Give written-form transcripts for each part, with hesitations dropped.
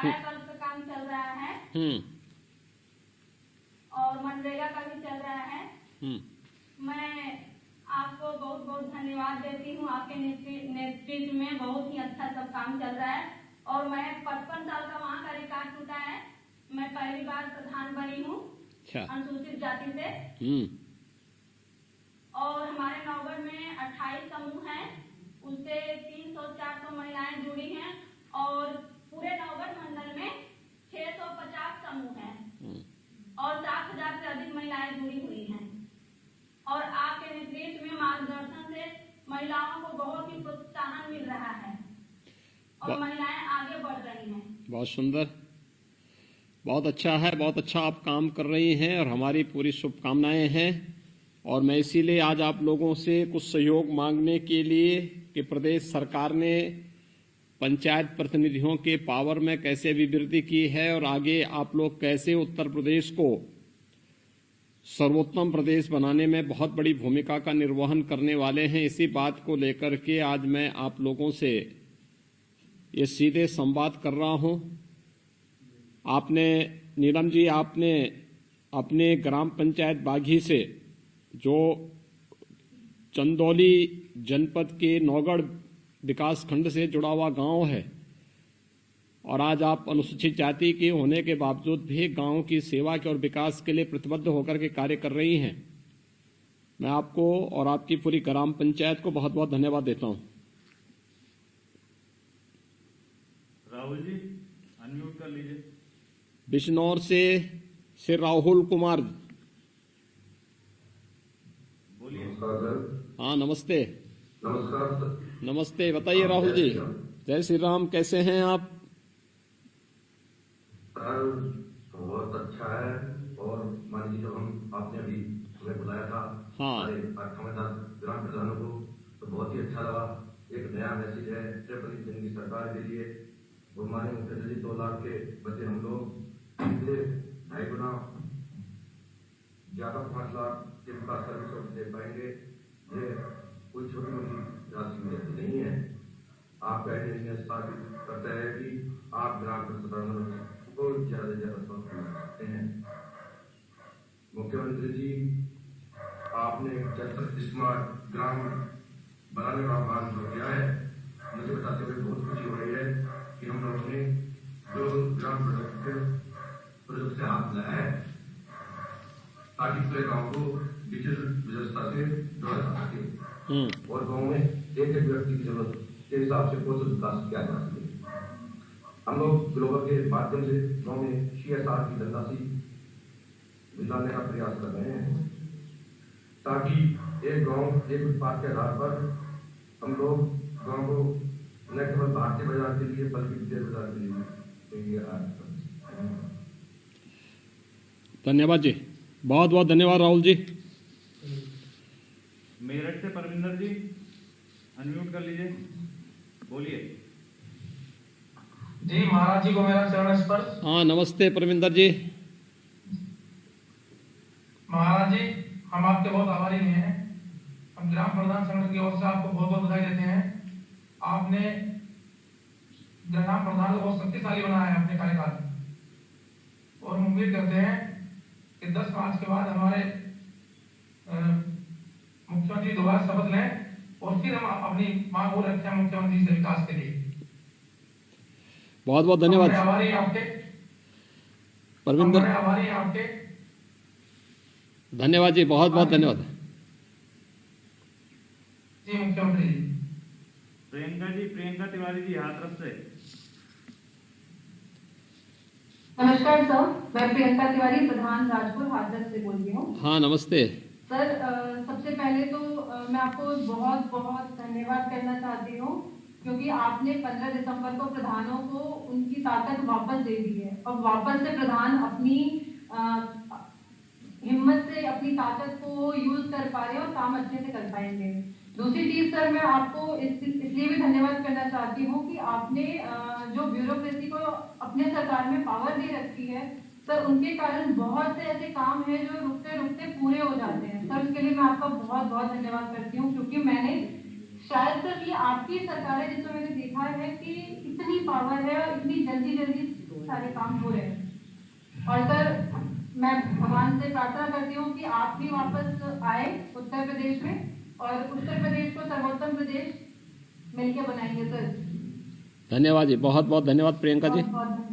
कायाकल्प का काम चल रहा है और मनरेगा का भी चल रहा है। मैं आपको बहुत बहुत धन्यवाद देती हूँ। आपके नेतृत्व में बहुत ही अच्छा सब काम चल रहा है और मैं 55 साल का वहाँ का रिकॉर्ड टूटा है। मैं पहली बार प्रधान बनी हूँ अनुसूचित जाति से। और हमारे नौगढ़ में 28 समूह हैं, उससे 300-400 महिलाएं जुड़ी हैं और पूरे नौगढ़ मंडल में 650 समूह हैं और 7,000 से अधिक महिलाएं जुड़ी हुई हैं। और आपके नेतृत्व में मार्गदर्शन से महिलाओं को बहुत ही प्रोत्साहन मिल रहा है और महिलाएं आगे बढ़ रही हैं। बहुत सुंदर, बहुत अच्छा है, बहुत अच्छा आप काम कर रही हैं और हमारी पूरी शुभकामनाएं हैं। और मैं इसीलिए आज आप लोगों से कुछ सहयोग मांगने के लिए कि प्रदेश सरकार ने पंचायत प्रतिनिधियों के पावर में कैसे अभिवृद्धि की है और आगे आप लोग कैसे उत्तर प्रदेश को सर्वोत्तम प्रदेश बनाने में बहुत बड़ी भूमिका का निर्वहन करने वाले हैं, इसी बात को लेकर के आज मैं आप लोगों से ये सीधे संवाद कर रहा हूं। आपने नीलम जी, आपने अपने ग्राम पंचायत बाघी से जो चंदौली जनपद के नौगढ़ विकास खंड से जुड़ा हुआ गांव है और आज आप अनुसूचित जाति के होने के बावजूद भी गांव की सेवा के और विकास के लिए प्रतिबद्ध होकर के कार्य कर रही हैं। मैं आपको और आपकी पूरी ग्राम पंचायत को बहुत बहुत धन्यवाद देता हूं। राहुल जी अनम्यूट कर लीजिए। बिजनौर से श्री राहुल कुमार, बोलिए। हाँ नमस्ते। नमस्कार सर। नमस्ते, बताइए राहुल जी। जय श्री राम, कैसे हैं आप? सर बहुत अच्छा है और मान लीजिए जब हम आपने अभी हमें बुलाया था हमारे 10 ग्राम प्रधानों को तो बहुत ही अच्छा लगा। एक नया मैसेज है जन की सरकार के लिए। माननीय मुख्यमंत्री 2 लाख के बचे हम लोग इससे 2.5 गुना ज्यादा 5 लाख के विकास सर्विस दे पाएंगे। ये कोई छोटी मोटी राशि नहीं है। आप गाइडेंस स्थापित करते हैं कि आप ग्राम प्रधानों को ज्यादा से ज्यादा सौंप सकते हैं। मुख्यमंत्री जी आपने जब स्मार्ट ग्राम बनाने का आह्वान जो किया है, मुझे बताते हुए बहुत खुशी हो रही है कि हम लोगों ने जो ग्राम प्रोजेक्ट से हाथ मिलाया है ताकि पूरे गांव को डिजिटल व्यवस्था से जोड़ा जा सके और गांव में एक व्यक्ति की जरूरत के हिसाब से कौशल विकास किया जा सके। हम लोग ग्लोबल के माध्यम से गांव में CSR की धनराशि मिलाने का प्रयास कर रहे हैं ताकि एक गांव एक उत्पाद के आधार पर हम लोग गांव को न केवल भारतीय बाजार के लिए बल्कि विदेश बाजार के लिए धन्यवाद जी, बहुत बहुत धन्यवाद राहुल जी। मेरठ से परविंदर जी अनम्यूट कर लीजिए, बोलिए। जी महाराज जी को मेरा चरण स्पर्श। हाँ नमस्ते परविंदर जी। महाराज जी हम आपके बहुत आभारी हैं। हम ग्राम प्रधान संगठन की ओर से आपको बहुत बहुत बधाई देते हैं। आपने ग्राम प्रधान को बहुत शक्तिशाली बनाया है अपने कार्यकाल में और हम उम्मीद करते हैं कि 10 मार्च के बाद हमारे मुख्यमंत्री दोबारा शपथ लें और फिर हम अपनी मांग को रखें मुख्यमंत्री से विकास के लिए। बहुत बहुत धन्यवाद। आभारी हैं आपके परविंदर, आभारी हैं आपके। धन्यवाद जी, बहुत बहुत धन्यवाद जी मुख्यमंत्री जी। प्रियंका तिवारी जी हाथरस से। नमस्कार सर, मैं प्रियंका तिवारी प्रधान राजपुर हाथरस से बोल रही हूँ। हाँ नमस्ते सर, सबसे पहले तो मैं आपको बहुत बहुत धन्यवाद करना चाहती हूँ क्योंकि आपने 15 दिसंबर को प्रधानों को उनकी ताकत वापस दे दी है और वापस से प्रधान अपनी हिम्मत से अपनी ताकत को यूज कर पा रहे हैं और काम अच्छे से कर पाएंगे। दूसरी चीज सर, मैं आपको इसलिए भी धन्यवाद करना चाहती हूँ कि आपने जो ब्यूरोक्रेसी को अपने सरकार में पावर दे रखी है सर, उनके कारण बहुत से ऐसे काम हैं जो रुकते रुकते पूरे हो जाते हैं। सर उसके लिए मैं आपका बहुत बहुत धन्यवाद करती हूँ क्योंकि मैंने शायद सिर्फ ये आपकी सरकार है जिसमें मैंने देखा है कि इतनी पावर है और इतनी जल्दी जल्दी सारे काम हो रहे हैं। और सर मैं भगवान से प्रार्थना करती हूँ कि आप भी वापस आए उत्तर प्रदेश में और उत्तर प्रदेश को सर्वोत्तम प्रदेश मिलकर बनाएंगे सर। धन्यवाद जी, बहुत बहुत धन्यवाद प्रियंका जी। बहुत धन्यवाद।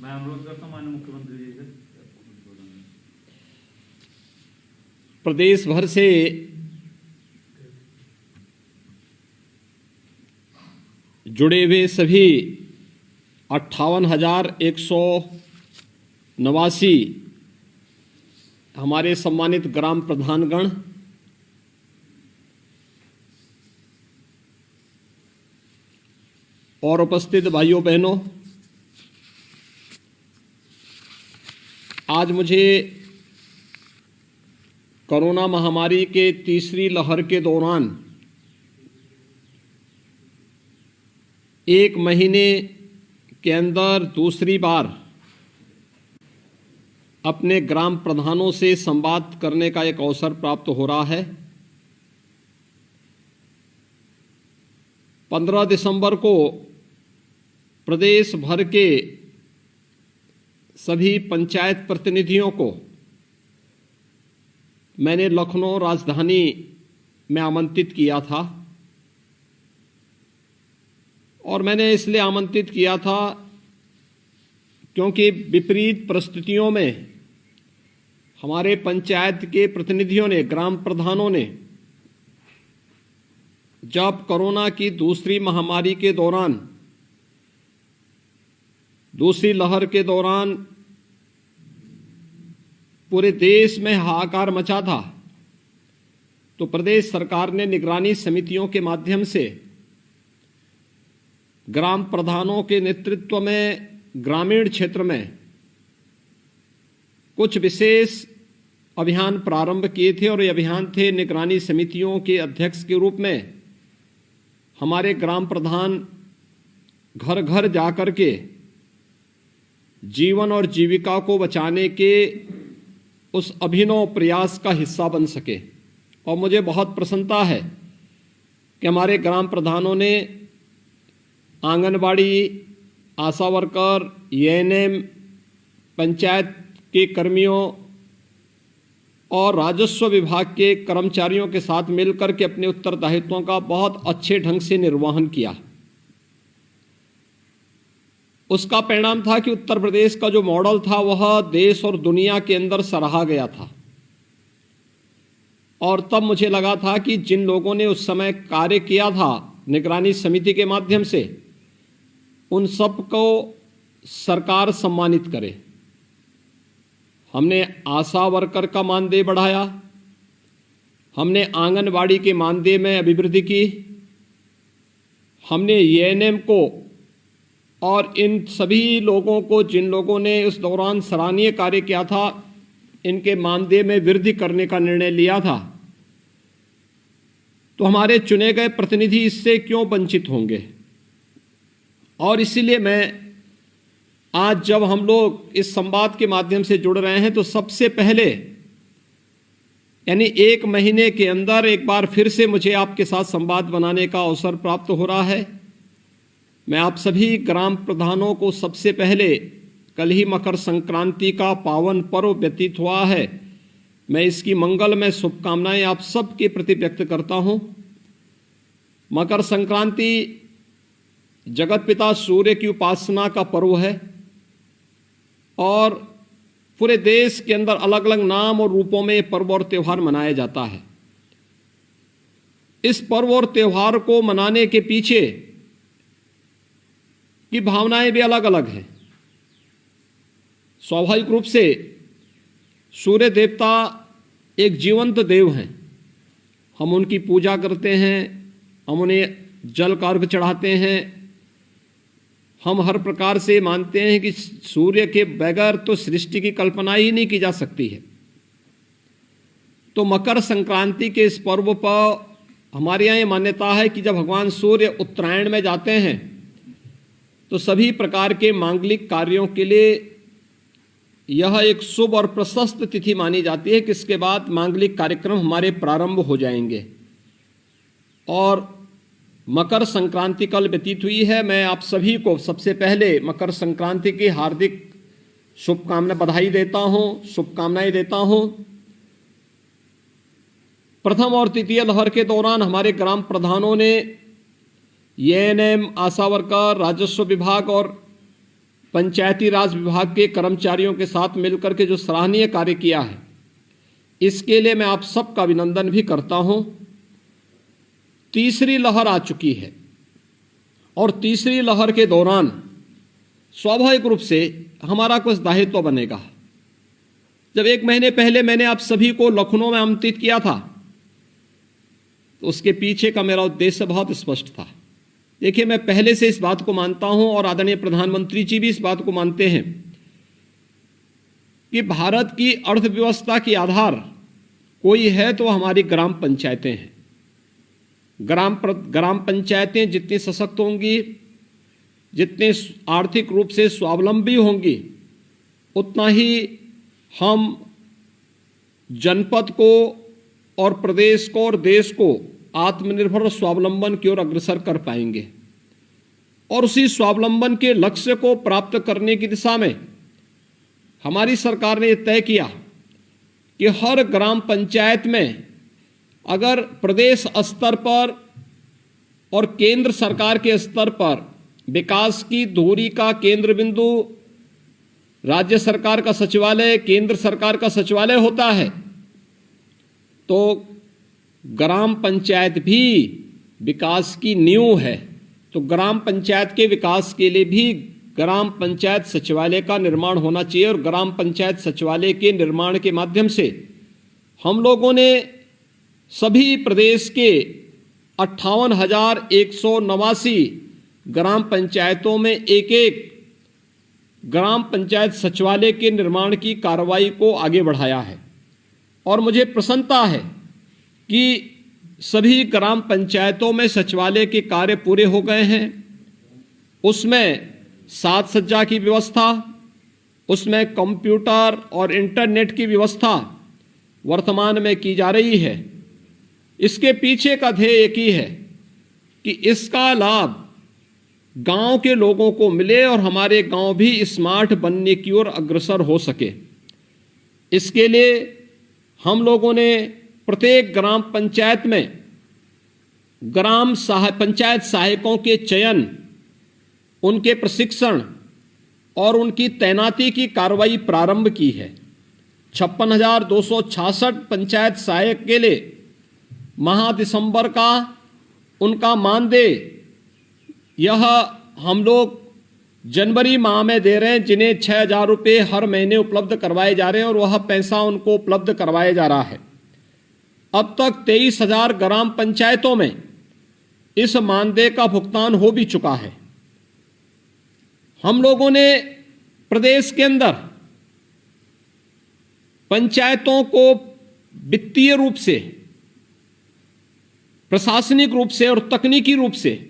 मैं अनुरोध करता हूँ माननीय मुख्यमंत्री जी से। प्रदेश भर से जुड़े हुए सभी 58,189 हमारे सम्मानित ग्राम प्रधानगण, और उपस्थित भाइयों बहनों, आज मुझे कोरोना महामारी के तीसरी लहर के दौरान 1 महीने के अंदर दूसरी बार अपने ग्राम प्रधानों से संवाद करने का एक अवसर प्राप्त हो रहा है। 15 दिसंबर को प्रदेश भर के सभी पंचायत प्रतिनिधियों को मैंने लखनऊ राजधानी में आमंत्रित किया था, और मैंने इसलिए आमंत्रित किया था क्योंकि विपरीत परिस्थितियों में हमारे पंचायत के प्रतिनिधियों ने, ग्राम प्रधानों ने, जब कोरोना की दूसरी महामारी के दौरान, दूसरी लहर के दौरान पूरे देश में हाहाकार मचा था, तो प्रदेश सरकार ने निगरानी समितियों के माध्यम से ग्राम प्रधानों के नेतृत्व में ग्रामीण क्षेत्र में कुछ विशेष अभियान प्रारंभ किए थे। और ये अभियान थे निगरानी समितियों के अध्यक्ष के रूप में हमारे ग्राम प्रधान घर घर जाकर के जीवन और जीविका को बचाने के उस अभिनव प्रयास का हिस्सा बन सके। और मुझे बहुत प्रसन्नता है कि हमारे ग्राम प्रधानों ने आंगनबाड़ी, आशा वर्कर, एएनएम, पंचायत के कर्मियों और राजस्व विभाग के कर्मचारियों के साथ मिलकर के अपने उत्तरदायित्वों का बहुत अच्छे ढंग से निर्वहन किया। उसका परिणाम था कि उत्तर प्रदेश का जो मॉडल था वह देश और दुनिया के अंदर सराहा गया था। और तब मुझे लगा था कि जिन लोगों ने उस समय कार्य किया था निगरानी समिति के माध्यम से, उन सबको सरकार सम्मानित करे। हमने आशा वर्कर का मानदेय बढ़ाया, हमने आंगनबाड़ी के मानदेय में अभिवृद्धि की, हमने एएनएम को और इन सभी लोगों को जिन लोगों ने उस दौरान सराहनीय कार्य किया था, इनके मानदेय में वृद्धि करने का निर्णय लिया था। तो हमारे चुने गए प्रतिनिधि इससे क्यों वंचित होंगे? और इसीलिए मैं आज जब हम लोग इस संवाद के माध्यम से जुड़ रहे हैं, तो सबसे पहले यानी 1 महीने के अंदर एक बार फिर से मुझे आपके साथ संवाद बनाने का अवसर प्राप्त हो रहा है। मैं आप सभी ग्राम प्रधानों को सबसे पहले, कल ही मकर संक्रांति का पावन पर्व व्यतीत हुआ है, मैं इसकी मंगलमय शुभकामनाएं आप सबके प्रति व्यक्त करता हूं। मकर संक्रांति जगत पिता सूर्य की उपासना का पर्व है और पूरे देश के अंदर अलग अलग नाम और रूपों में पर्व और त्यौहार मनाया जाता है। इस पर्व और त्यौहार को मनाने के पीछे की भावनाएं भी अलग अलग हैं। स्वाभाविक रूप से सूर्य देवता एक जीवंत देव हैं, हम उनकी पूजा करते हैं, हम उन्हें जल का अर्घ चढ़ाते हैं, हम हर प्रकार से मानते हैं कि सूर्य के बगैर तो सृष्टि की कल्पना ही नहीं की जा सकती है। तो मकर संक्रांति के इस पर्व पर हमारे यहाँ ये मान्यता है कि जब भगवान सूर्य उत्तरायण में जाते हैं तो सभी प्रकार के मांगलिक कार्यों के लिए यह एक शुभ और प्रशस्त तिथि मानी जाती है कि इसके बाद मांगलिक कार्यक्रम हमारे प्रारंभ हो जाएंगे। और मकर संक्रांति कल व्यतीत हुई है। मैं आप सभी को सबसे पहले मकर संक्रांति की हार्दिक शुभकामना बधाई देता हूं, शुभकामनाएं देता हूं। प्रथम और तृतीय लहर के दौरान हमारे ग्राम प्रधानों ने एएनएम, आशा वर्कर, राजस्व विभाग और पंचायती राज विभाग के कर्मचारियों के साथ मिलकर के जो सराहनीय कार्य किया है, इसके लिए मैं आप सबका अभिनंदन भी करता हूं। तीसरी लहर आ चुकी है और तीसरी लहर के दौरान स्वाभाविक रूप से हमारा कुछ दायित्व बनेगा। जब 1 महीने पहले मैंने आप सभी को लखनऊ में आमंत्रित किया था, तो उसके पीछे का मेरा उद्देश्य बहुत स्पष्ट था। देखिए, मैं पहले से इस बात को मानता हूं और आदरणीय प्रधानमंत्री जी भी इस बात को मानते हैं कि भारत की अर्थव्यवस्था की आधार कोई है तो हमारी ग्राम पंचायतें हैं। ग्राम पंचायतें जितनी सशक्त होंगी, जितने आर्थिक रूप से स्वावलंबी होंगी, उतना ही हम जनपद को और प्रदेश को और देश को आत्मनिर्भर और स्वावलंबन की ओर अग्रसर कर पाएंगे। और उसी स्वावलंबन के लक्ष्य को प्राप्त करने की दिशा में हमारी सरकार ने यह तय किया कि हर ग्राम पंचायत में अगर प्रदेश स्तर पर और केंद्र सरकार के स्तर पर विकास की धुरी का केंद्र बिंदु राज्य सरकार का सचिवालय, केंद्र सरकार का सचिवालय होता है, तो ग्राम पंचायत भी विकास की नींव है। तो ग्राम पंचायत के विकास के लिए भी ग्राम पंचायत सचिवालय का निर्माण होना चाहिए और ग्राम पंचायत सचिवालय के निर्माण के माध्यम से हम लोगों ने सभी प्रदेश के 58,189 ग्राम पंचायतों में एक ग्राम पंचायत सचिवालय के निर्माण की कार्रवाई को आगे बढ़ाया है। और मुझे प्रसन्नता है कि सभी ग्राम पंचायतों में सचिवालय के कार्य पूरे हो गए हैं। उसमें साज सज्जा की व्यवस्था, उसमें कंप्यूटर और इंटरनेट की व्यवस्था वर्तमान में की जा रही है। इसके पीछे का ध्येय एक ही है कि इसका लाभ गांव के लोगों को मिले और हमारे गांव भी स्मार्ट बनने की ओर अग्रसर हो सके। इसके लिए हम लोगों ने प्रत्येक ग्राम पंचायत में पंचायत सहायकों के चयन, उनके प्रशिक्षण और उनकी तैनाती की कार्रवाई प्रारंभ की है। 56,266 पंचायत सहायक के लिए माह दिसंबर का उनका मानदेय यह हम लोग जनवरी माह में दे रहे हैं, जिन्हें 6,000 रुपये हर महीने उपलब्ध करवाए जा रहे हैं और वह पैसा उनको उपलब्ध करवाया जा रहा है। अब तक 23,000 ग्राम पंचायतों में इस मानदेय का भुगतान हो भी चुका है। हम लोगों ने प्रदेश के अंदर पंचायतों को वित्तीय रूप से, प्रशासनिक रूप से और तकनीकी रूप से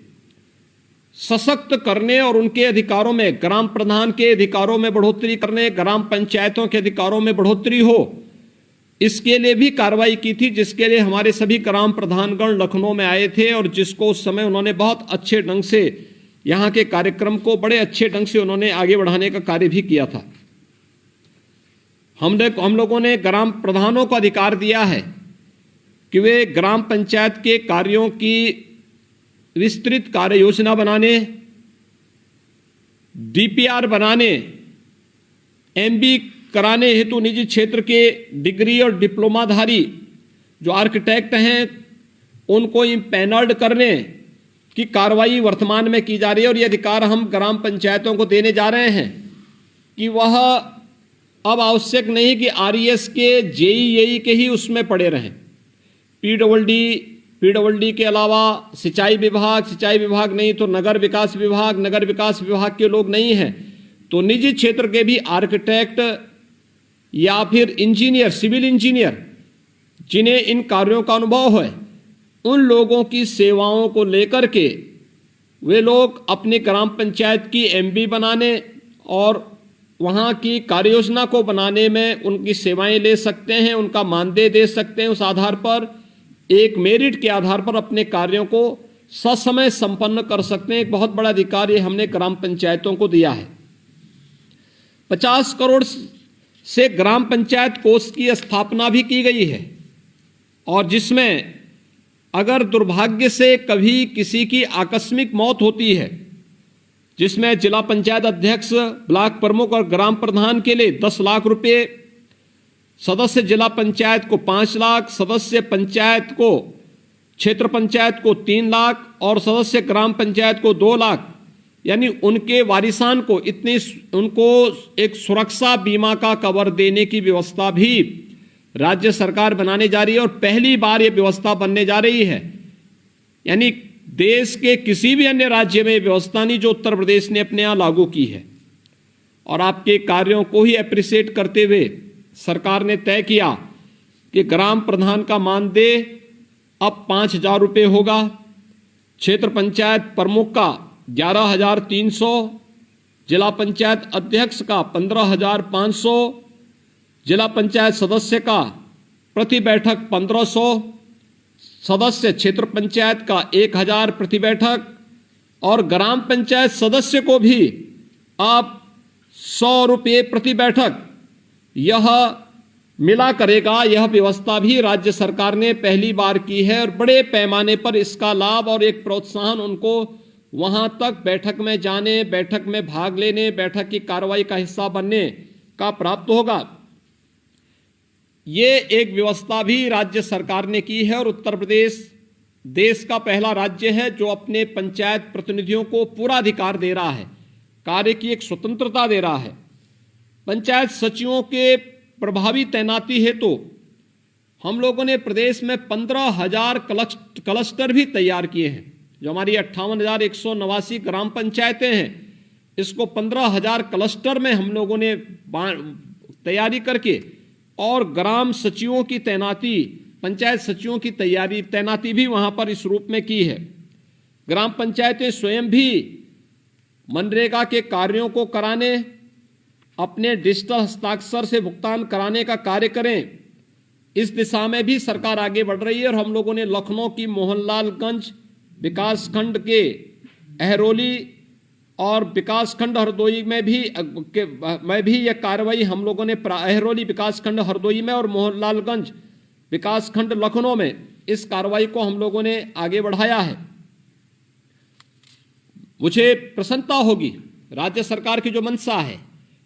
सशक्त करने और उनके अधिकारों में, ग्राम प्रधान के अधिकारों में बढ़ोतरी करने, ग्राम पंचायतों के अधिकारों में बढ़ोतरी हो, इसके लिए भी कार्रवाई की थी, जिसके लिए हमारे सभी ग्राम प्रधानगण लखनऊ में आए थे और जिसको उस समय उन्होंने बहुत अच्छे ढंग से यहाँ के कार्यक्रम को बड़े अच्छे ढंग से उन्होंने आगे बढ़ाने का कार्य भी किया था। हम लोगों ने ग्राम प्रधानों को अधिकार दिया है कि वे ग्राम पंचायत के कार्यों की विस्तृत कार्य योजना बनाने, डीपीआर बनाने, एमबी कराने हेतु निजी क्षेत्र के डिग्री और डिप्लोमाधारी जो आर्किटेक्ट हैं उनको इम्पैनल्ड करने की कार्रवाई वर्तमान में की जा रही है। और ये अधिकार हम ग्राम पंचायतों को देने जा रहे हैं कि वह अब आवश्यक नहीं कि आरईएस के, जेईई के ही उसमें पड़े रहें। पीडब्ल्यूडी के अलावा सिंचाई विभाग नहीं तो नगर विकास विभाग के लोग नहीं हैं, तो निजी क्षेत्र के भी आर्किटेक्ट या फिर इंजीनियर, सिविल इंजीनियर जिन्हें इन कार्यों का अनुभव है, उन लोगों की सेवाओं को लेकर के वे लोग अपनी ग्राम पंचायत की एमबी बनाने और वहाँ की कार्ययोजना को बनाने में उनकी सेवाएं ले सकते हैं, उनका मानदेय दे सकते हैं। उस आधार पर एक मेरिट के आधार पर अपने कार्यों को ससमय संपन्न कर सकते हैं। एक बहुत बड़ा अधिकार ये हमने ग्राम पंचायतों को दिया है। 50 करोड़ से ग्राम पंचायत कोष की स्थापना भी की गई है, और जिसमें अगर दुर्भाग्य से कभी किसी की आकस्मिक मौत होती है, जिसमें जिला पंचायत अध्यक्ष, ब्लॉक प्रमुख और ग्राम प्रधान के लिए 10 लाख रुपए, सदस्य जिला पंचायत को 5 लाख, सदस्य पंचायत को, क्षेत्र पंचायत को 3 लाख और सदस्य ग्राम पंचायत को 2 लाख, यानी उनके वारिसान को उनको एक सुरक्षा बीमा का कवर देने की व्यवस्था भी राज्य सरकार बनाने जा रही है, और पहली बार यह व्यवस्था बनने जा रही है। यानी देश के किसी भी अन्य राज्य में व्यवस्था नहीं जो उत्तर प्रदेश ने अपने यहां लागू की है। और आपके कार्यों को ही अप्रिशिएट करते हुए सरकार ने तय किया कि ग्राम प्रधान का मानदेय अब 5,000 रुपये होगा, क्षेत्र पंचायत प्रमुख का 11,300, जिला पंचायत अध्यक्ष का 15,500, जिला पंचायत सदस्य का प्रति बैठक 1,500, सदस्य क्षेत्र पंचायत का 1,000 प्रति बैठक, और ग्राम पंचायत सदस्य को भी अब 100 रुपये प्रति बैठक यह मिला करेगा। यह व्यवस्था भी राज्य सरकार ने पहली बार की है, और बड़े पैमाने पर इसका लाभ और एक प्रोत्साहन उनको वहां तक बैठक में जाने, बैठक में भाग लेने, बैठक की कार्रवाई का हिस्सा बनने का प्राप्त होगा। ये एक व्यवस्था भी राज्य सरकार ने की है, और उत्तर प्रदेश देश का पहला राज्य है जो अपने पंचायत प्रतिनिधियों को पूरा अधिकार दे रहा है, कार्य की एक स्वतंत्रता दे रहा है। पंचायत सचिवों के प्रभावी तैनाती हेतु तो हम लोगों ने प्रदेश में 15,000 क्लस्टर भी तैयार किए हैं। जो हमारी 58,189 ग्राम पंचायतें हैं, इसको 15,000 क्लस्टर में हम लोगों ने तैयारी करके, और ग्राम सचिवों की तैनाती, पंचायत सचिवों की तैनाती भी वहां पर इस रूप में की है। ग्राम पंचायतें स्वयं भी मनरेगा के कार्यों को कराने, अपने डिजिटल हस्ताक्षर से भुगतान कराने का कार्य करें, इस दिशा में भी सरकार आगे बढ़ रही है। और हम लोगों ने लखनऊ की मोहनलालगंज विकासखंड के अहरोली और विकासखंड हरदोई में भी यह कार्रवाई हम लोगों ने अहरोली विकासखंड हरदोई में और मोहनलालगंज विकासखंड लखनऊ में इस कार्रवाई को हम लोगों ने आगे बढ़ाया है। मुझे प्रसन्नता होगी, राज्य सरकार की जो मंशा है,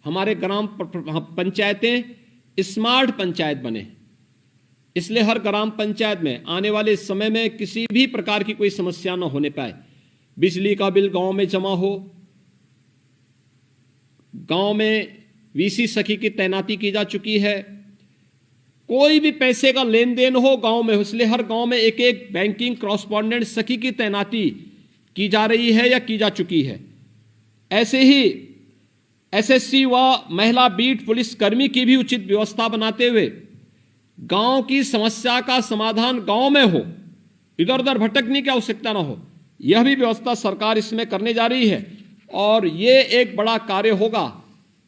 हमारे ग्राम पंचायतें स्मार्ट पंचायत बने, इसलिए हर ग्राम पंचायत में आने वाले समय में किसी भी प्रकार की कोई समस्या न होने पाए। बिजली का बिल गांव में जमा हो, गांव में वीसी सखी की तैनाती की जा चुकी है, कोई भी पैसे का लेन देन हो गांव में, इसलिए हर गांव में एक एक बैंकिंग कॉरेस्पॉन्डेंट सखी की तैनाती की जा रही है या की जा चुकी है। ऐसे ही एसएससी व महिला बीट पुलिस कर्मी की भी उचित व्यवस्था बनाते हुए गांव की समस्या का समाधान गांव में हो, इधर उधर भटकने की आवश्यकता ना हो, यह भी व्यवस्था सरकार इसमें करने जा रही है। और ये एक बड़ा कार्य होगा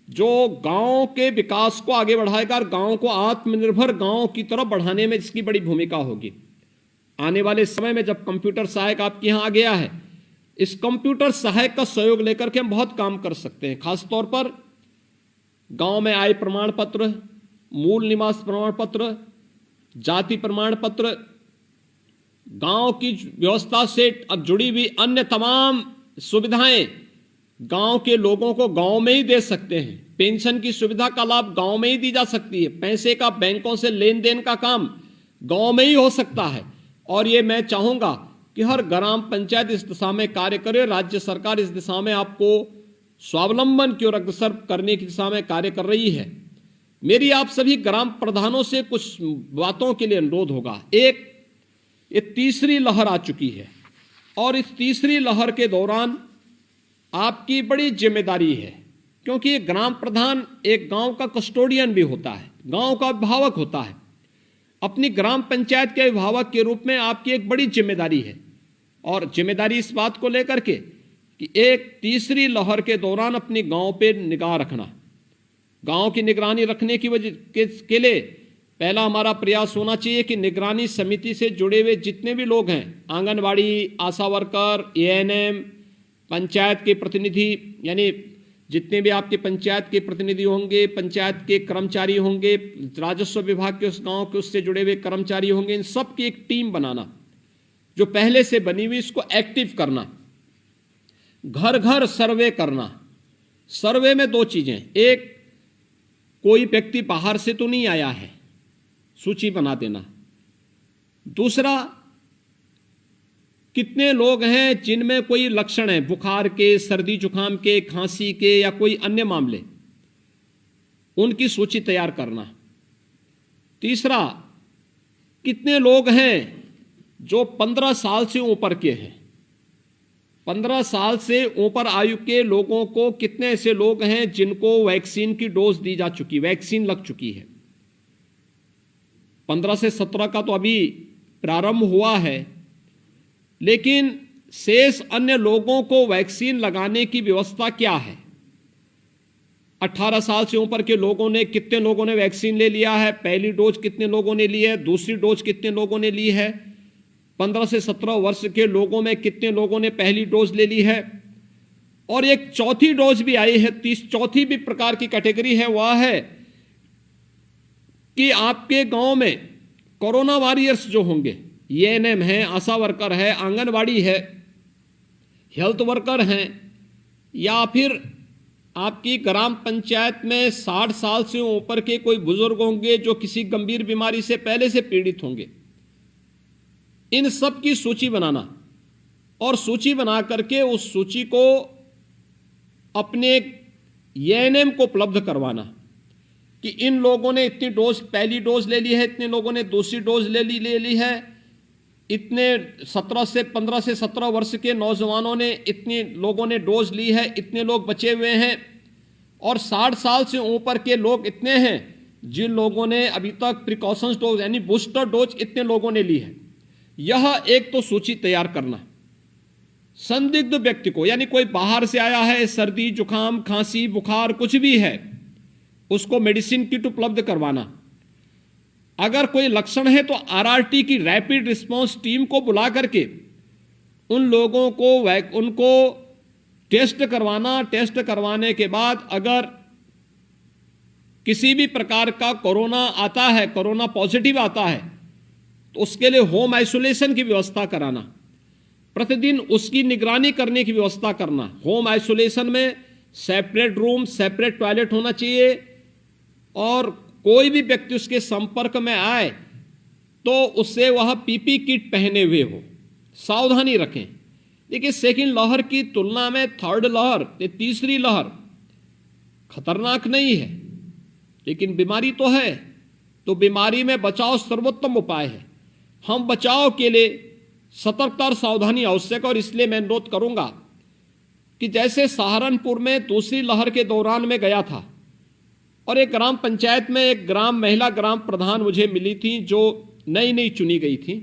जो गांव के विकास को आगे बढ़ाएगा और गांव को आत्मनिर्भर गांव की तरफ बढ़ाने में इसकी बड़ी भूमिका होगी। आने वाले समय में जब कंप्यूटर सहायक आपके यहाँ आ गया है, इस कंप्यूटर सहायक का सहयोग लेकर के हम बहुत काम कर सकते हैं। खासतौर पर गांव में आय प्रमाण पत्र, मूल निवास प्रमाण पत्र, जाति प्रमाण पत्र, गांव की व्यवस्था से जुड़ी हुई अन्य तमाम सुविधाएं गांव के लोगों को गांव में ही दे सकते हैं। पेंशन की सुविधा का लाभ गांव में ही दी जा सकती है। पैसे का बैंकों से लेन देन का काम गांव में ही हो सकता है। और ये मैं चाहूंगा कि हर ग्राम पंचायत इस दिशा में कार्य करे। राज्य सरकार इस दिशा में आपको स्वावलंबन की ओर अग्रसर करने की दिशा में कार्य कर रही है। मेरी आप सभी ग्राम प्रधानों से कुछ बातों के लिए अनुरोध होगा। एक, ये तीसरी लहर आ चुकी है और इस तीसरी लहर के दौरान आपकी बड़ी जिम्मेदारी है, क्योंकि ग्राम प्रधान एक गांव का कस्टोडियन भी होता है, गांव का अभिभावक होता है। अपनी ग्राम पंचायत के अभिभावक के रूप में आपकी एक बड़ी जिम्मेदारी है। और जिम्मेदारी इस बात को लेकर के कि एक तीसरी लहर के दौरान अपनी गांव पे निगाह रखना, गांव की निगरानी रखने की वजह के लिए पहला हमारा प्रयास होना चाहिए कि निगरानी समिति से जुड़े हुए जितने भी लोग हैं, आंगनबाड़ी, आशा वर्कर, एएनएम, पंचायत के प्रतिनिधि, यानी जितने भी आपके पंचायत के प्रतिनिधि होंगे, पंचायत के कर्मचारी होंगे, राजस्व विभाग के उस गांव के उससे जुड़े हुए कर्मचारी होंगे, इन सब की एक टीम बनाना जो पहले से बनी हुई, इसको एक्टिव करना, घर घर सर्वे करना। सर्वे में दो चीजें, एक कोई व्यक्ति बाहर से तो नहीं आया है, सूची बना देना। दूसरा, कितने लोग हैं जिनमें कोई लक्षण है बुखार के, सर्दी जुकाम के, खांसी के या कोई अन्य मामले, उनकी सूची तैयार करना। तीसरा, कितने लोग हैं जो 15 साल से ऊपर के हैं, 15 साल से ऊपर आयु के लोगों को कितने ऐसे लोग हैं जिनको वैक्सीन की डोज दी जा चुकी, वैक्सीन लग चुकी है। 15 से 17 का तो अभी प्रारंभ हुआ है, लेकिन शेष अन्य लोगों को वैक्सीन लगाने की व्यवस्था क्या है? 18 साल से ऊपर के लोगों ने, कितने लोगों ने वैक्सीन ले लिया है, पहली डोज कितने लोगों ने ली है, दूसरी डोज कितने लोगों ने ली है, 15 से 17 वर्ष के लोगों में कितने लोगों ने पहली डोज ले ली है, और एक चौथी डोज भी आई है, चौथी भी प्रकार की कैटेगरी है, वह है कि आपके गांव में कोरोना वॉरियर्स जो होंगे, एएनएम है, आशा वर्कर है, आंगनबाड़ी है, हेल्थ वर्कर हैं, या फिर आपकी ग्राम पंचायत में 60 साल से ऊपर के कोई बुजुर्ग होंगे जो किसी गंभीर बीमारी से पहले से पीड़ित होंगे, इन सब की सूची बनाना, और सूची बना करके उस सूची को अपने एएनएम को उपलब्ध करवाना कि इन लोगों ने इतनी डोज, पहली डोज ले ली है, इतने लोगों ने दूसरी डोज ले ली है, इतने 15 से 17 वर्ष के नौजवानों ने, इतने लोगों ने डोज ली है, इतने लोग बचे हुए हैं, और 60 साल से ऊपर के लोग इतने हैं जिन लोगों ने अभी तक प्रिकॉशंस डोज यानी बूस्टर डोज इतने लोगों ने ली है। यह एक तो सूची तैयार करना। संदिग्ध व्यक्ति को, यानी कोई बाहर से आया है, सर्दी जुकाम खांसी बुखार कुछ भी है, उसको मेडिसिन किट उपलब्ध करवाना। अगर कोई लक्षण है तो आरआरटी की रैपिड रिस्पांस टीम को बुला करके उन लोगों को उनको टेस्ट करवाना। टेस्ट करवाने के बाद अगर किसी भी प्रकार का कोरोना आता है, कोरोना पॉजिटिव आता है, तो उसके लिए होम आइसोलेशन की व्यवस्था कराना, प्रतिदिन उसकी निगरानी करने की व्यवस्था करना। होम आइसोलेशन में सेपरेट रूम, सेपरेट टॉयलेट होना चाहिए, और कोई भी व्यक्ति उसके संपर्क में आए तो उससे वह पीपी किट पहने हुए हो। सावधानी रखें। देखिए, सेकंड लहर की तुलना में थर्ड लहर, तीसरी लहर खतरनाक नहीं है, लेकिन बीमारी तो है, तो बीमारी में बचाव सर्वोत्तम उपाय है। हम बचाव के लिए सतर्कता और सावधानी आवश्यक, और इसलिए मैं अनुरोध करूंगा कि जैसे सहारनपुर में दूसरी लहर के दौरान में गया था, और एक ग्राम पंचायत में एक महिला ग्राम प्रधान मुझे मिली थी जो नई चुनी गई थी,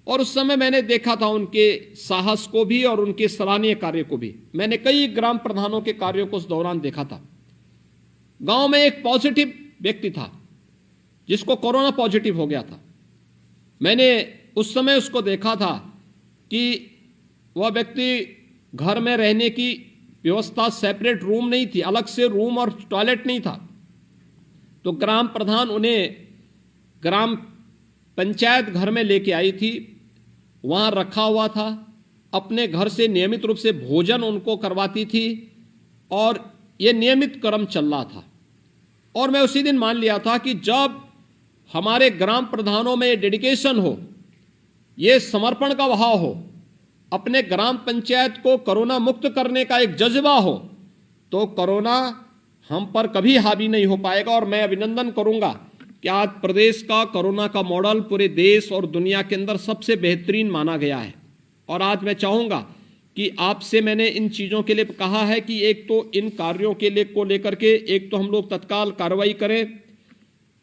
और उस समय मैंने देखा था उनके साहस को भी और उनके सराहनीय कार्य को भी। मैंने कई ग्राम प्रधानों के कार्यों को उस दौरान देखा था। गांव में एक पॉजिटिव व्यक्ति था जिसको कोरोना पॉजिटिव हो गया था। मैंने उस समय उसको देखा था कि वह व्यक्ति घर में रहने की व्यवस्था, सेपरेट रूम नहीं थी, अलग से रूम और टॉयलेट नहीं था, तो ग्राम प्रधान उन्हें ग्राम पंचायत घर में लेके आई थी, वहां रखा हुआ था, अपने घर से नियमित रूप से भोजन उनको करवाती थी, और यह नियमित क्रम चल रहा था। और मैं उसी दिन मान लिया था कि जब हमारे ग्राम प्रधानों में डेडिकेशन हो, ये समर्पण का भाव हो, अपने ग्राम पंचायत को कोरोना मुक्त करने का एक जज्बा हो, तो कोरोना हम पर कभी हावी नहीं हो पाएगा। और मैं अभिनंदन करूंगा कि आज प्रदेश का कोरोना का मॉडल पूरे देश और दुनिया के अंदर सबसे बेहतरीन माना गया है। और आज मैं चाहूंगा कि आपसे मैंने इन चीज़ों के लिए कहा है कि एक तो इन कार्यों के लिए को लेकर के एक तो हम लोग तत्काल कार्रवाई करें,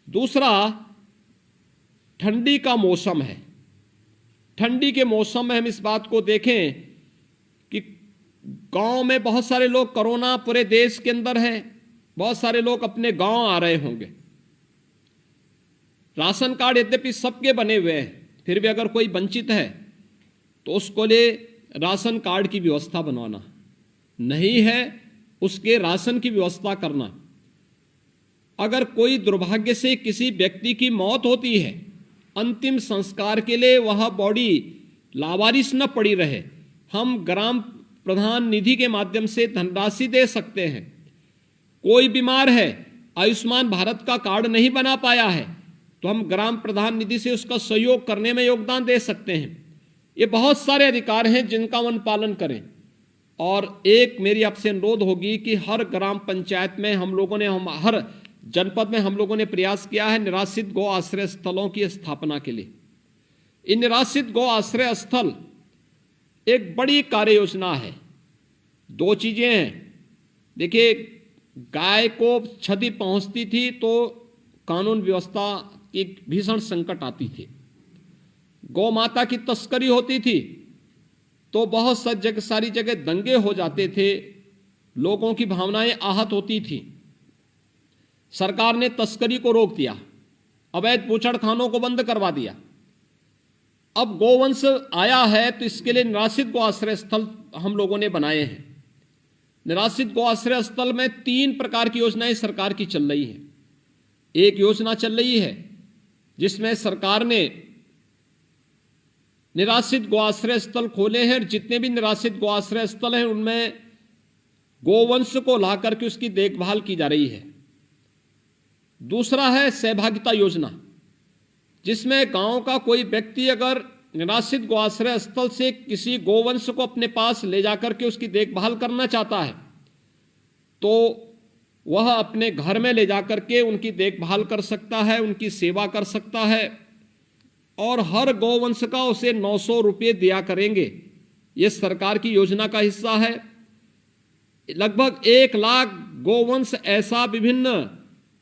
दूसरा ठंडी का मौसम है, ठंडी के मौसम में हम इस बात को देखें कि गांव में बहुत सारे लोग, कोरोना पूरे देश के अंदर है, बहुत सारे लोग अपने गांव आ रहे होंगे, राशन कार्ड यद्यपि सबके बने हुए हैं, फिर भी अगर कोई वंचित है तो उसको लिए राशन कार्ड की व्यवस्था बनवाना, नहीं है उसके राशन की व्यवस्था करना। अगर कोई दुर्भाग्य से किसी व्यक्ति की मौत होती है, अंतिम संस्कार के लिए वह बॉडी लावारिस न पड़ी रहे, हम ग्राम प्रधान निधि के माध्यम से धनराशि दे सकते हैं। कोई बीमार है, आयुष्मान भारत का कार्ड नहीं बना पाया है, तो हम ग्राम प्रधान निधि से उसका सहयोग करने में योगदान दे सकते हैं। ये बहुत सारे अधिकार हैं जिनका वन पालन करें। और एक मेरी आपसे अनुरोध होगी कि हर ग्राम पंचायत में हम लोगों ने, हर जनपद में हम लोगों ने प्रयास किया है निराश्रित गौ आश्रय स्थलों की स्थापना के लिए। इन निराश्रित गौ आश्रय स्थल एक बड़ी कार्य योजना है। दो चीजें हैं, देखिए गाय को क्षति पहुंचती थी तो कानून व्यवस्था की भीषण संकट आती थी, गौ माता की तस्करी होती थी तो बहुत सारी जगह दंगे हो जाते थे, लोगों की भावनाएं आहत होती थी। सरकार ने तस्करी को रोक दिया, अवैध बूचड़खानों को बंद करवा दिया। अब गोवंश आया है तो इसके लिए निराश्रित गौ आश्रय स्थल हम लोगों ने बनाए हैं। निराश्रित गौ आश्रय स्थल में 3 प्रकार की योजनाएं सरकार की चल रही हैं। एक योजना चल रही है जिसमें सरकार ने निराश्रित गौ आश्रय स्थल खोले हैं, जितने भी निराश्रित गौ आश्रय स्थल हैं उनमें गोवंश को ला करके उसकी देखभाल की जा रही है। दूसरा है सहभागिता योजना, जिसमें गांव का कोई व्यक्ति अगर निराश्रित गौ आश्रय स्थल से किसी गोवंश को अपने पास ले जाकर के उसकी देखभाल करना चाहता है तो वह अपने घर में ले जाकर के उनकी देखभाल कर सकता है, उनकी सेवा कर सकता है और हर गोवंश का उसे 900 रुपये दिया करेंगे। ये सरकार की योजना का हिस्सा है। लगभग 1 लाख गोवंश ऐसा विभिन्न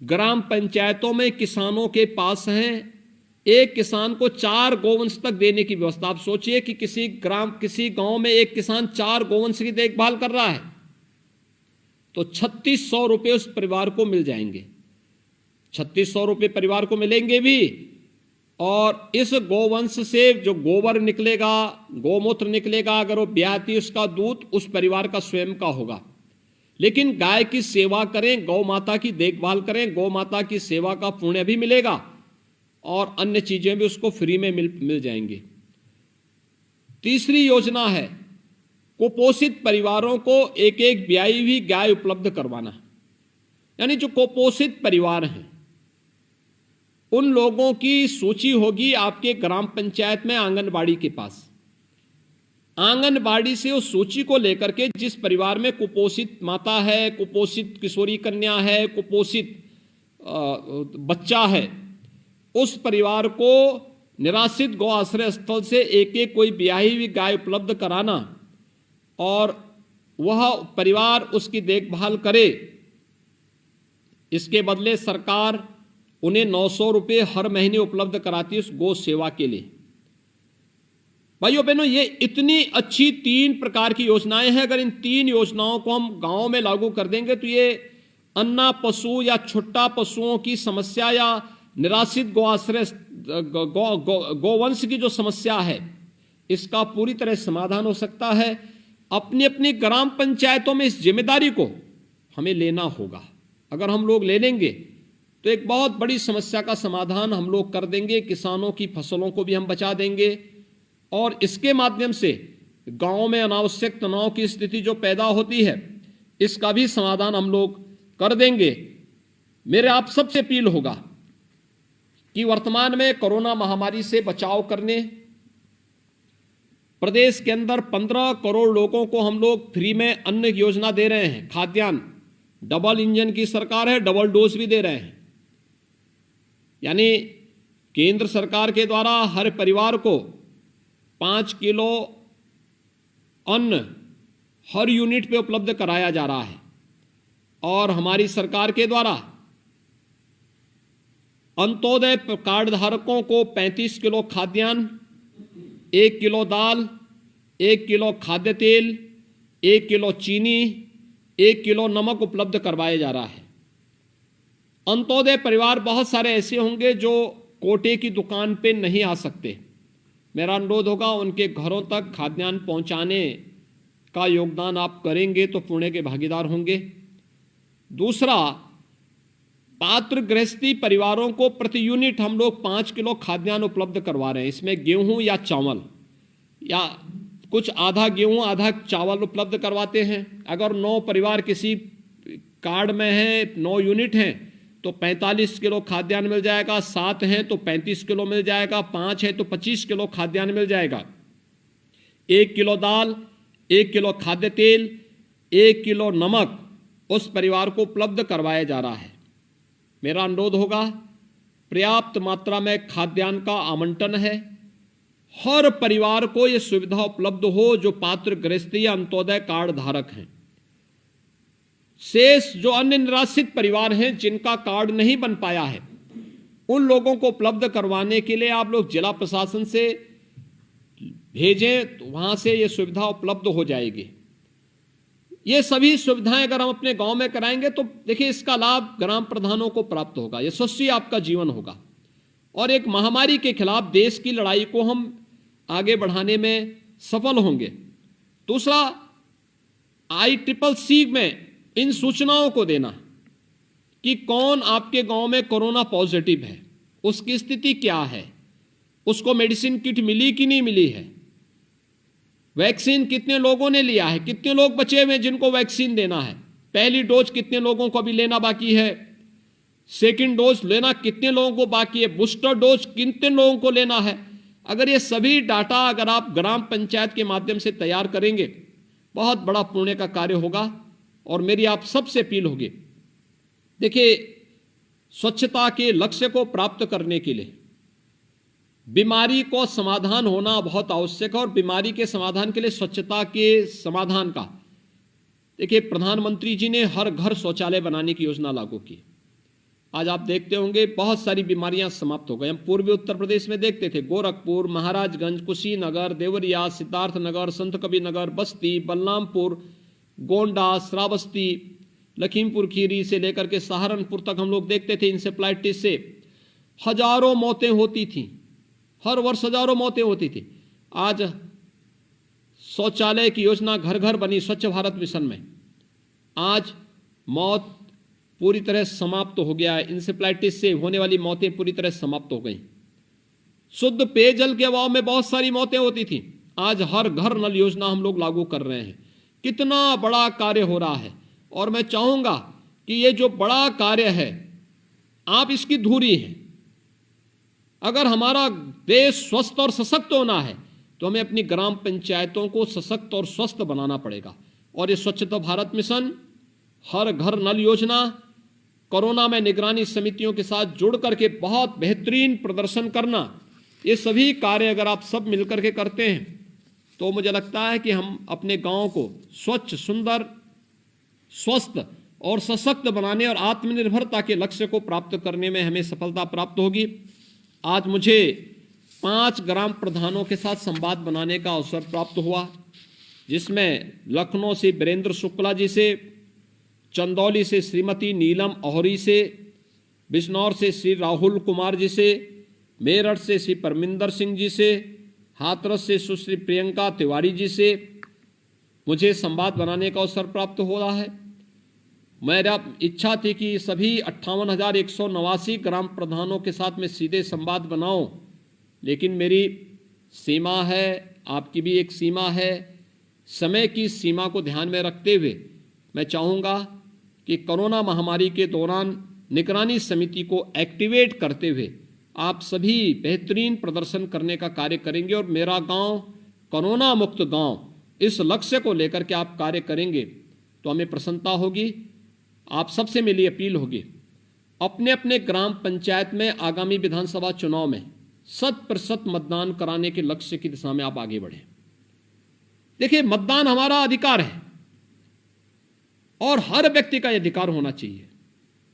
ग्राम पंचायतों में किसानों के पास हैं। एक किसान को 4 गोवंश तक देने की व्यवस्था। आप सोचिए कि किसी गांव में एक किसान 4 गोवंश की देखभाल कर रहा है तो 3600 रुपये उस परिवार को मिल जाएंगे। 3600 रुपये परिवार को मिलेंगे भी, और इस गोवंश से जो गोबर निकलेगा, गोमूत्र निकलेगा, अगर वो ब्याती उसका दूध उस परिवार का स्वयं का होगा। लेकिन गाय की सेवा करें, गौ माता की देखभाल करें, गौ माता की सेवा का पुण्य भी मिलेगा और अन्य चीजें भी उसको फ्री में मिल जाएंगी। तीसरी योजना है कुपोषित परिवारों को एक ब्याई हुई गाय उपलब्ध करवाना। यानी जो कुपोषित परिवार हैं उन लोगों की सूची होगी आपके ग्राम पंचायत में आंगनबाड़ी के पास। आंगनबाड़ी से उस सूची को लेकर के जिस परिवार में कुपोषित माता है, कुपोषित किशोरी कन्या है, कुपोषित बच्चा है, उस परिवार को निराश्रित गौ आश्रय स्थल से एक कोई ब्याही हुई गाय उपलब्ध कराना और वह परिवार उसकी देखभाल करे। इसके बदले सरकार उन्हें 900 रुपये हर महीने उपलब्ध कराती है उस गौ सेवा के लिए। भाइयों बहनों, ये इतनी अच्छी 3 प्रकार की योजनाएं हैं। अगर इन 3 योजनाओं को हम गांव में लागू कर देंगे तो ये अन्ना पशु या छुट्टा पशुओं की समस्या या निराश्रित गौ आश्रय गोवंश की जो समस्या है इसका पूरी तरह समाधान हो सकता है। अपनी अपनी ग्राम पंचायतों में इस जिम्मेदारी को हमें लेना होगा। अगर हम लोग ले लेंगे तो एक बहुत बड़ी समस्या का समाधान हम लोग कर देंगे। किसानों की फसलों को भी हम बचा देंगे और इसके माध्यम से गांव में अनावश्यक तनाव की स्थिति जो पैदा होती है इसका भी समाधान हम लोग कर देंगे। मेरे आप सबसे अपील होगा कि वर्तमान में कोरोना महामारी से बचाव करने प्रदेश के अंदर 15 करोड़ लोगों को हम लोग फ्री में अन्न योजना दे रहे हैं। खाद्यान्न डबल इंजन की सरकार है, डबल डोज भी दे रहे हैं। यानी केंद्र सरकार के द्वारा हर परिवार को 5 किलो अन्न हर यूनिट पे उपलब्ध कराया जा रहा है और हमारी सरकार के द्वारा अंत्योदय कार्ड धारकों को 35 किलो खाद्यान्न, 1 किलो दाल, 1 किलो खाद्य तेल, 1 किलो चीनी, 1 किलो नमक उपलब्ध करवाया जा रहा है। अंत्योदय परिवार बहुत सारे ऐसे होंगे जो कोटे की दुकान पे नहीं आ सकते, मेरा अनुरोध होगा उनके घरों तक खाद्यान्न पहुंचाने का योगदान आप करेंगे तो पुण्य के भागीदार होंगे। दूसरा, पात्र गृहस्थी परिवारों को प्रति यूनिट हम लोग 5 किलो खाद्यान्न उपलब्ध करवा रहे हैं। इसमें गेहूं या चावल या कुछ आधा गेहूं आधा चावल उपलब्ध करवाते हैं। अगर 9 परिवार किसी कार्ड में हैं, 9 यूनिट हैं तो 45 किलो खाद्यान्न मिल जाएगा, 7 हैं तो 35 किलो मिल जाएगा, 5 है तो 25 किलो खाद्यान्न मिल जाएगा। 1 किलो दाल, 1 किलो खाद्य तेल, 1 किलो नमक उस परिवार को उपलब्ध करवाया जा रहा है। मेरा अनुरोध होगा पर्याप्त मात्रा में खाद्यान्न का आवंटन है, हर परिवार को यह सुविधा उपलब्ध हो जो पात्र गृहस्थी या अंत्योदय कार्ड धारक हैं। शेष जो अन्य निराश्रित परिवार हैं जिनका कार्ड नहीं बन पाया है, उन लोगों को उपलब्ध करवाने के लिए आप लोग जिला प्रशासन से भेजें तो वहां से ये सुविधा उपलब्ध हो जाएगी। ये सभी सुविधाएं अगर हम अपने गांव में कराएंगे तो देखिए इसका लाभ ग्राम प्रधानों को प्राप्त होगा, यशस्वी आपका जीवन होगा और एक महामारी के खिलाफ देश की लड़ाई को हम आगे बढ़ाने में सफल होंगे। दूसरा, ICCC में इन सूचनाओं को देना कि कौन आपके गांव में कोरोना पॉजिटिव है, उसकी स्थिति क्या है, उसको मेडिसिन किट मिली कि नहीं मिली है, वैक्सीन कितने लोगों ने लिया है, कितने लोग बचे हुए जिनको वैक्सीन देना है, पहली डोज कितने लोगों को अभी लेना बाकी है, सेकंड डोज लेना कितने लोगों को बाकी है, बूस्टर डोज कितने लोगों को लेना है। अगर ये सभी डाटा अगर आप ग्राम पंचायत के माध्यम से तैयार करेंगे बहुत बड़ा पुण्य का कार्य होगा। और मेरी आप सबसे अपील होगी, देखिए स्वच्छता के लक्ष्य को प्राप्त करने के लिए बीमारी को समाधान होना बहुत आवश्यक है और बीमारी के समाधान के लिए स्वच्छता के समाधान का देखिए प्रधानमंत्री जी ने हर घर शौचालय बनाने की योजना लागू की। आज आप देखते होंगे बहुत सारी बीमारियां समाप्त हो गई। हम पूर्वी उत्तर प्रदेश में देखते थे गोरखपुर, महाराजगंज, कुशीनगर, देवरिया, सिद्धार्थनगर, संत कबीर नगर, बस्ती, बलरामपुर, गोंडा, श्रावस्ती, लखीमपुर खीरी से लेकर के सहारनपुर तक हम लोग देखते थे इंसेफ्लाइटिस से हजारों मौतें होती थीं, हर वर्ष हजारों मौतें होती थी। आज शौचालय की योजना घर घर बनी स्वच्छ भारत मिशन में, आज मौत पूरी तरह समाप्त हो गया है। इंसेफ्लाइटिस से होने वाली मौतें पूरी तरह समाप्त हो गई। शुद्ध पेयजल के अभाव में बहुत सारी मौतें होती थी, आज हर घर नल योजना हम लोग लागू कर रहे हैं। कितना बड़ा कार्य हो रहा है और मैं चाहूंगा कि ये जो बड़ा कार्य है आप इसकी धुरी हैं। अगर हमारा देश स्वस्थ और सशक्त होना है तो हमें अपनी ग्राम पंचायतों को सशक्त और स्वस्थ बनाना पड़ेगा। और ये स्वच्छता भारत मिशन, हर घर नल योजना, कोरोना में निगरानी समितियों के साथ जुड़ करके बहुत बेहतरीन प्रदर्शन करना, ये सभी कार्य अगर आप सब मिलकर के करते हैं तो मुझे लगता है कि हम अपने गांव को स्वच्छ, सुंदर, स्वस्थ और सशक्त बनाने और आत्मनिर्भरता के लक्ष्य को प्राप्त करने में हमें सफलता प्राप्त होगी। आज मुझे 5 ग्राम प्रधानों के साथ संवाद बनाने का अवसर प्राप्त हुआ, जिसमें लखनऊ से वीरेंद्र शुक्ला जी से, चंदौली से श्रीमती नीलम ओहरी से, बिजनौर से श्री राहुल कुमार जी से, मेरठ से श्री परमिंदर सिंह जी से, हाथरस से सुश्री प्रियंका तिवारी जी से मुझे संवाद बनाने का अवसर प्राप्त हो रहा है। मेरा इच्छा थी कि सभी 58,189 ग्राम प्रधानों के साथ मैं सीधे संवाद बनाऊं, लेकिन मेरी सीमा है, आपकी भी एक सीमा है। समय की सीमा को ध्यान में रखते हुए मैं चाहूँगा कि कोरोना महामारी के दौरान निगरानी समिति को एक्टिवेट करते हुए आप सभी बेहतरीन प्रदर्शन करने का कार्य करेंगे और मेरा गांव कोरोना मुक्त गांव, इस लक्ष्य को लेकर के आप कार्य करेंगे तो हमें प्रसन्नता होगी। आप सबसे मेरी अपील होगी, अपने अपने ग्राम पंचायत में आगामी विधानसभा चुनाव में 100% मतदान कराने के लक्ष्य की दिशा में आप आगे बढ़ें। देखिए, मतदान हमारा अधिकार है और हर व्यक्ति का यह अधिकार होना चाहिए।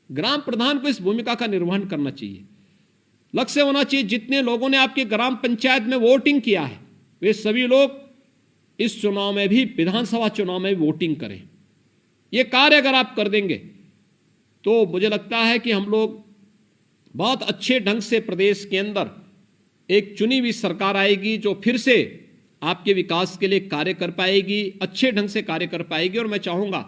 ग्राम प्रधान को इस भूमिका का निर्वहन करना चाहिए। लक्ष्य होना चाहिए जितने लोगों ने आपके ग्राम पंचायत में वोटिंग किया है वे सभी लोग इस चुनाव में भी, विधानसभा चुनाव में वोटिंग करें। ये कार्य अगर आप कर देंगे तो मुझे लगता है कि हम लोग बहुत अच्छे ढंग से प्रदेश के अंदर एक चुनी हुई सरकार आएगी जो फिर से आपके विकास के लिए कार्य कर पाएगी, अच्छे ढंग से कार्य कर पाएगी। और मैं चाहूंगा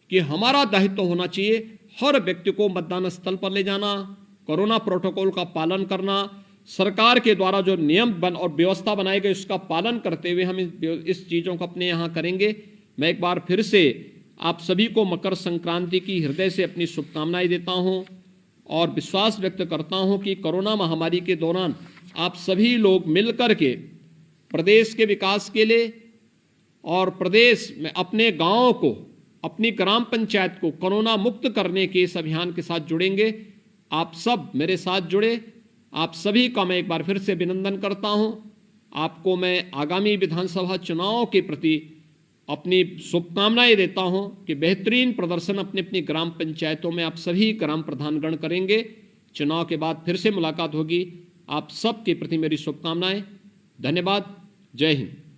कि हमारा दायित्व होना चाहिए हर व्यक्ति को मतदान स्थल पर ले जाना, कोरोना प्रोटोकॉल का पालन करना, सरकार के द्वारा जो नियम और व्यवस्था बनाए गए उसका पालन करते हुए हम इस चीज़ों को अपने यहाँ करेंगे। मैं एक बार फिर से आप सभी को मकर संक्रांति की हृदय से अपनी शुभकामनाएं देता हूँ और विश्वास व्यक्त करता हूँ कि कोरोना महामारी के दौरान आप सभी लोग मिलकर के प्रदेश के विकास के लिए और प्रदेश में अपने गाँव को, अपनी ग्राम पंचायत को कोरोना मुक्त करने के इस अभियान के साथ जुड़ेंगे। आप सब मेरे साथ जुड़े। आप सभी का मैं एक बार फिर से अभिनंदन करता हूं। आपको मैं आगामी विधानसभा चुनावों के प्रति अपनी शुभकामनाएं देता हूं कि बेहतरीन प्रदर्शन अपनी अपनी ग्राम पंचायतों में आप सभी ग्राम प्रधानगण करेंगे। चुनाव के बाद फिर से मुलाकात होगी। आप सब के प्रति मेरी शुभकामनाएं। धन्यवाद। जय हिंद।